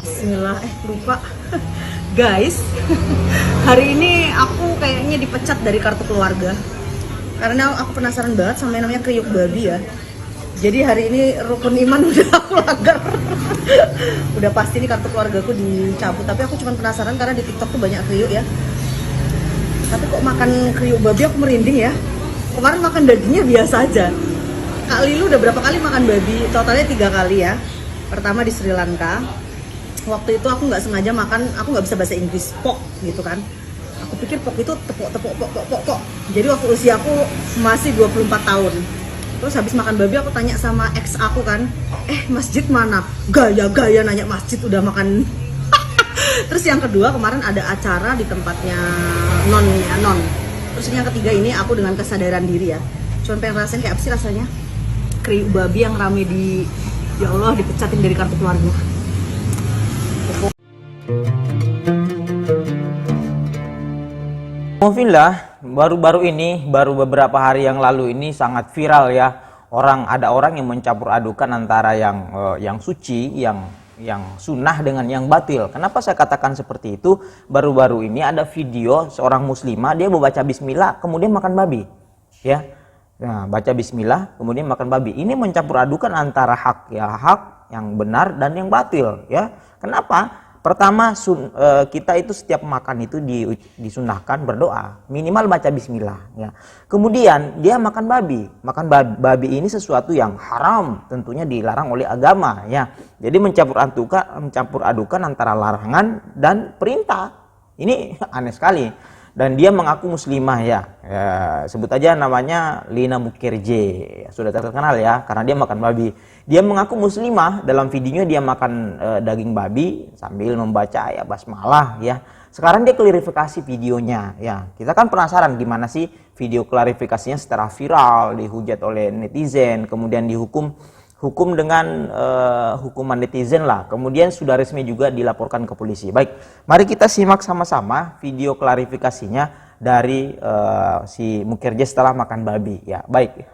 Bismillah, lupa. Guys, hari ini aku kayaknya dipecat dari kartu keluarga. Karena aku penasaran banget sama yang namanya kriuk babi ya. Jadi hari ini rukun iman udah aku langgar. Udah pasti nih kartu keluargaku dicabut. Tapi aku cuma penasaran karena di TikTok tuh banyak kriuk ya. Tapi kok makan kriuk babi aku merinding ya. Kemarin makan dagingnya biasa aja. Kak Lilu udah berapa kali makan babi? Totalnya 3 kali ya. Pertama di Sri Lanka. Waktu itu aku nggak sengaja makan, aku nggak bisa bahasa Inggris, pok gitu kan. Aku pikir pok itu tepok. Jadi waktu usia aku masih 24 tahun. Terus habis makan babi aku tanya sama ex aku kan, masjid mana? Gaya nanya masjid udah makan. Terus yang kedua kemarin ada acara di tempatnya non. Terus yang ketiga ini aku dengan kesadaran diri ya. Cuma pengen rasain kayak apa sih rasanya kriuk babi yang rame di, ya Allah, dipecatin dari kartu keluarga. Alhamdulillah, baru beberapa hari yang lalu ini sangat viral ya. Ada orang yang mencampur adukan antara yang suci, yang sunnah dengan yang batil. Kenapa saya katakan seperti itu? Baru-baru ini ada video seorang muslimah, dia membaca bismillah kemudian makan babi. Ya. Nah, baca bismillah kemudian makan babi. Ini mencampur adukan antara hak yang benar dan yang batil ya. Kenapa? Pertama, kita itu setiap makan itu disunahkan berdoa, minimal baca bismillah ya. Kemudian dia makan babi. Babi ini sesuatu yang haram, tentunya dilarang oleh agama ya. Jadi mencampur adukan antara larangan dan perintah. Ini aneh sekali. Dan dia mengaku muslimah ya, sebut aja namanya Lina Mukherjee, sudah terkenal ya karena dia makan babi. Dia mengaku muslimah, dalam videonya dia makan daging babi sambil membaca ayat basmalah ya. Sekarang dia klarifikasi videonya ya. Kita kan penasaran gimana sih video klarifikasinya secara viral, dihujat oleh netizen, kemudian dihukum dengan hukuman netizen lah. Kemudian sudah resmi juga dilaporkan ke polisi. Baik, mari kita simak sama-sama video klarifikasinya dari si Mukherjee setelah makan babi. Ya, baik,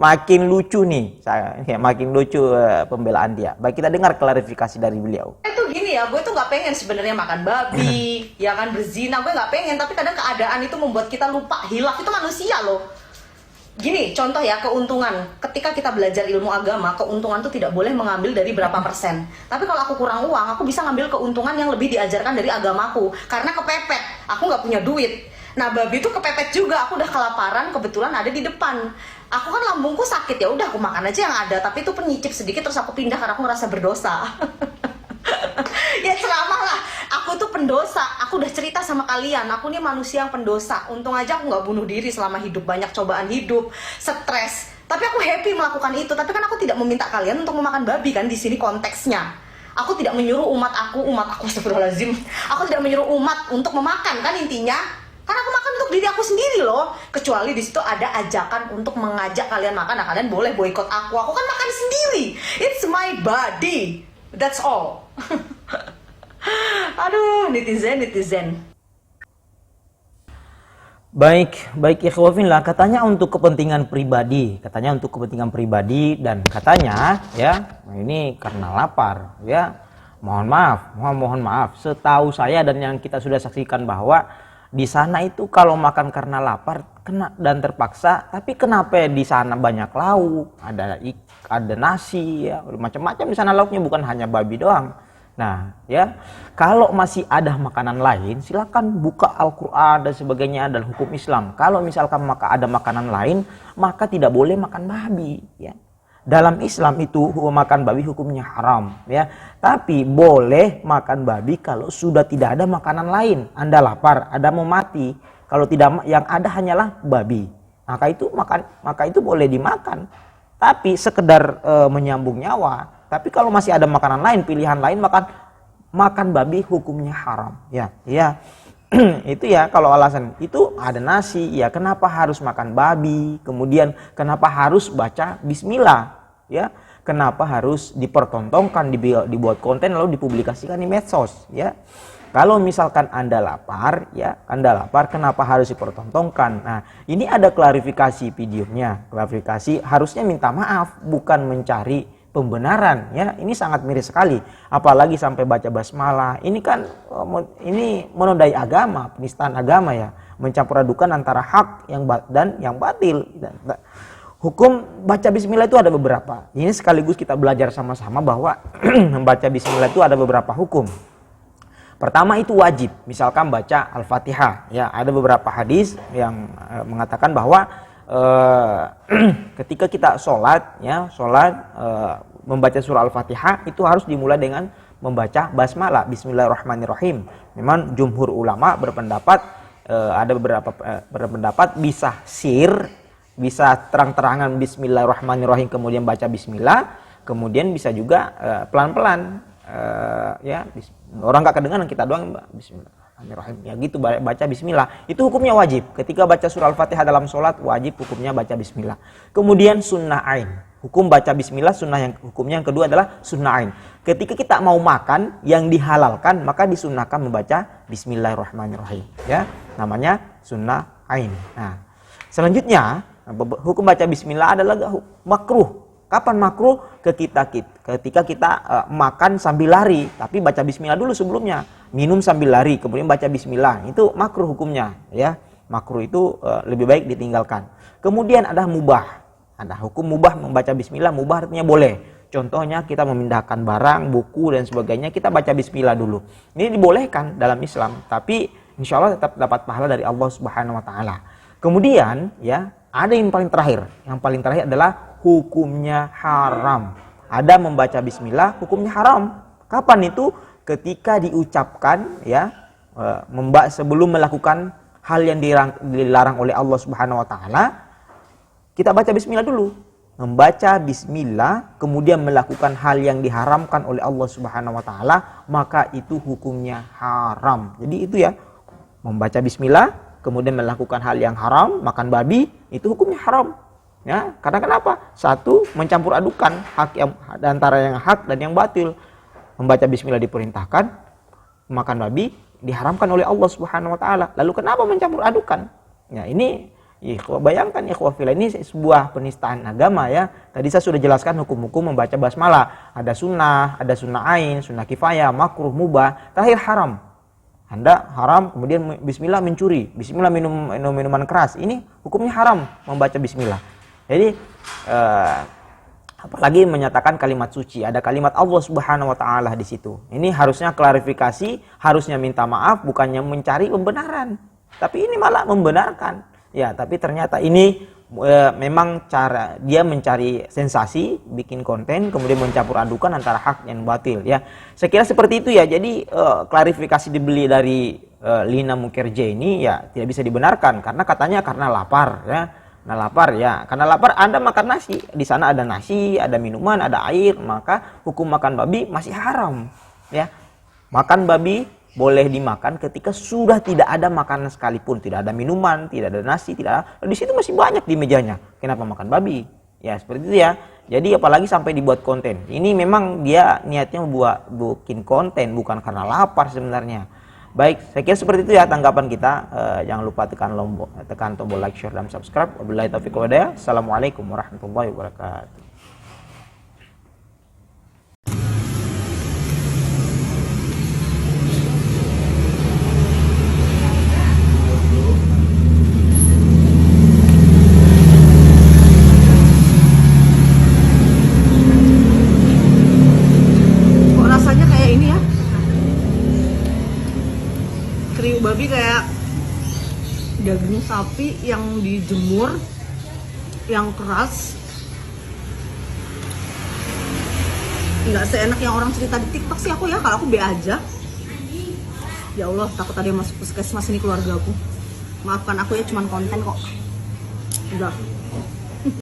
makin lucu nih saya, ya, makin lucu pembelaan dia. Baik, kita dengar klarifikasi dari beliau. Itu gini ya, gue tuh nggak pengen sebenarnya makan babi, ya kan, berzina, gue nggak pengen. Tapi kadang keadaan itu membuat kita lupa, hilaf itu manusia loh. Gini, contoh ya, keuntungan. Ketika kita belajar ilmu agama, keuntungan tuh tidak boleh mengambil dari berapa persen. Tapi kalau aku kurang uang, aku bisa ngambil keuntungan yang lebih diajarkan dari agamaku. Karena kepepet, aku nggak punya duit. Nah, babi itu kepepet juga, aku udah kelaparan, kebetulan ada di depan. Aku kan lambungku sakit, ya udah aku makan aja yang ada. Tapi itu penyicip sedikit, terus aku pindah karena aku ngerasa berdosa. Ya ceramah lah, aku tuh pendosa. Aku udah cerita sama kalian, aku nih manusia yang pendosa. Untung aja aku nggak bunuh diri selama hidup, banyak cobaan hidup, stres. Tapi aku happy melakukan itu. Tapi kan aku tidak meminta kalian untuk memakan babi kan, di sini konteksnya. Aku tidak menyuruh umat aku astagfirullahaladzim. Aku tidak menyuruh umat untuk memakan kan intinya. Karena aku makan untuk diri aku sendiri loh. Kecuali di situ ada ajakan untuk mengajak kalian makan, nah kalian boleh boikot aku. Aku kan makan sendiri. It's my body. That's all. Aduh, netizen. Baik ikhwafillah, katanya untuk kepentingan pribadi, dan katanya ya, ini karena lapar ya. Mohon maaf. Setahu saya dan yang kita sudah saksikan bahwa di sana itu kalau makan karena lapar dan terpaksa, tapi kenapa di sana banyak lauk, ada nasi ya, macam-macam di sana lauknya, bukan hanya babi doang. Nah, ya, kalau masih ada makanan lain, silakan buka Al-Qur'an dan sebagainya dalam hukum Islam. Kalau misalkan ada makanan lain, maka tidak boleh makan babi, ya. Dalam Islam itu makan babi hukumnya haram, ya. Tapi boleh makan babi kalau sudah tidak ada makanan lain. Anda lapar, Anda mau mati. Kalau tidak, yang ada hanyalah babi. Maka itu boleh dimakan. Tapi sekedar menyambung nyawa. Tapi kalau masih ada makanan lain, pilihan lain, makan babi hukumnya haram. Ya. Itu ya, kalau alasan itu ada nasi, ya kenapa harus makan babi? Kemudian kenapa harus baca bismillah? Ya, kenapa harus dipertontonkan, dibuat konten lalu dipublikasikan di medsos? Ya, kalau misalkan Anda lapar, kenapa harus dipertontonkan? Nah, ini ada klarifikasi videonya. Klarifikasi harusnya minta maaf, bukan mencari pembenaran ya. Ini sangat miris sekali, apalagi sampai baca basmalah. Ini kan ini menodai agama, penistaan agama ya, mencampur adukan antara hak dan yang batil. Hukum baca bismillah itu ada beberapa. Ini sekaligus kita belajar sama-sama bahwa membaca bismillah itu ada beberapa hukum. Pertama itu wajib, misalkan baca Al-Fatihah ya. Ada beberapa hadis yang mengatakan bahwa ketika kita sholat membaca surah Al-Fatihah itu harus dimulai dengan membaca basmalah, Bismillahirrahmanirrahim. Memang jumhur ulama berpendapat ada beberapa berpendapat bisa bisa terang-terangan Bismillahirrahmanirrahim kemudian baca Bismillah, kemudian bisa juga pelan-pelan ya. Orang gak kedengaran, kita doang Bismillahirrahmanirrahim ya gitu, baca bismillah. Itu hukumnya wajib. Ketika baca surah Al-Fatihah dalam sholat wajib hukumnya baca bismillah. Kemudian sunnah ain, hukum baca bismillah sunnah, hukumnya yang kedua adalah sunnah ain. Ketika kita mau makan yang dihalalkan maka disunnahkan membaca Bismillahirrahmanirrahim ya, namanya sunnah ain. Nah, selanjutnya hukum baca bismillah adalah makruh. Kapan makruh? Ketika kita makan sambil lari, tapi baca bismillah dulu sebelumnya. Minum sambil lari, kemudian baca bismillah. Itu makruh hukumnya, ya. Makruh itu lebih baik ditinggalkan. Kemudian ada mubah. Ada hukum mubah membaca bismillah. Mubah artinya boleh. Contohnya kita memindahkan barang, buku dan sebagainya, kita baca bismillah dulu. Ini dibolehkan dalam Islam, tapi insya Allah tetap dapat pahala dari Allah Subhanahu Wa Taala. Kemudian, ya, ada yang paling terakhir. Yang paling terakhir adalah hukumnya haram. Ada membaca bismillah, hukumnya haram. Kapan itu? Ketika diucapkan ya, sebelum melakukan hal yang dilarang oleh Allah Subhanahu Wa Taala, kita baca bismillah dulu. Membaca bismillah kemudian melakukan hal yang diharamkan oleh Allah Subhanahu Wa Taala, maka itu hukumnya haram. Jadi itu ya, membaca bismillah kemudian melakukan hal yang haram, makan babi, itu hukumnya haram. Ya, karena kenapa? Satu, mencampur adukan hak yang antara yang hak dan yang batil. Membaca bismillah diperintahkan, makan babi diharamkan oleh Allah Subhanahu Wa Taala. Lalu kenapa mencampur adukan? Ya, ini bayangkan ikhwah fillah, ini sebuah penistaan agama ya. Tadi saya sudah jelaskan hukum-hukum membaca basmalah. Ada sunnah ain, sunnah kifayah, makruh, mubah, terakhir haram. Anda haram, kemudian bismillah mencuri, bismillah minum minuman keras. Ini hukumnya haram membaca bismillah. Jadi apalagi menyatakan kalimat suci, ada kalimat Allah Subhanahu Wa Taala di situ. Ini harusnya klarifikasi, harusnya minta maaf, bukannya mencari pembenaran. Tapi ini malah membenarkan. Ya, tapi ternyata ini memang cara dia mencari sensasi, bikin konten, kemudian mencampur adukan antara hak dan batil. Ya, saya kira seperti itu ya. Jadi klarifikasi dibeli dari Lina Mukherjee ini ya tidak bisa dibenarkan karena katanya karena lapar ya. Nah, lapar ya, karena lapar Anda makan nasi, di sana ada nasi, ada minuman, ada air, maka hukum makan babi masih haram ya. Makan babi boleh dimakan ketika sudah tidak ada makanan sekalipun, tidak ada minuman, tidak ada nasi, tidak ada, di situ masih banyak di mejanya. Kenapa makan babi? Ya seperti itu ya. Jadi apalagi sampai dibuat konten. Ini memang dia niatnya bikin konten bukan karena lapar sebenarnya. Baik, saya kira seperti itu ya tanggapan kita. Jangan lupa tekan tombol like, share, dan subscribe. Wabillahi taufiq wal hidayah. Assalamualaikum warahmatullahi wabarakatuh. Kok rasanya kayak ini ya? Kriuk babi kayak daging sapi yang dijemur, yang keras, nggak seenak yang orang cerita di TikTok sih aku ya. Kalau aku be aja. Ya Allah, takut ada yang masuk puskesmas, ini keluarga aku. Maafkan aku ya, cuman konten kok. Udah.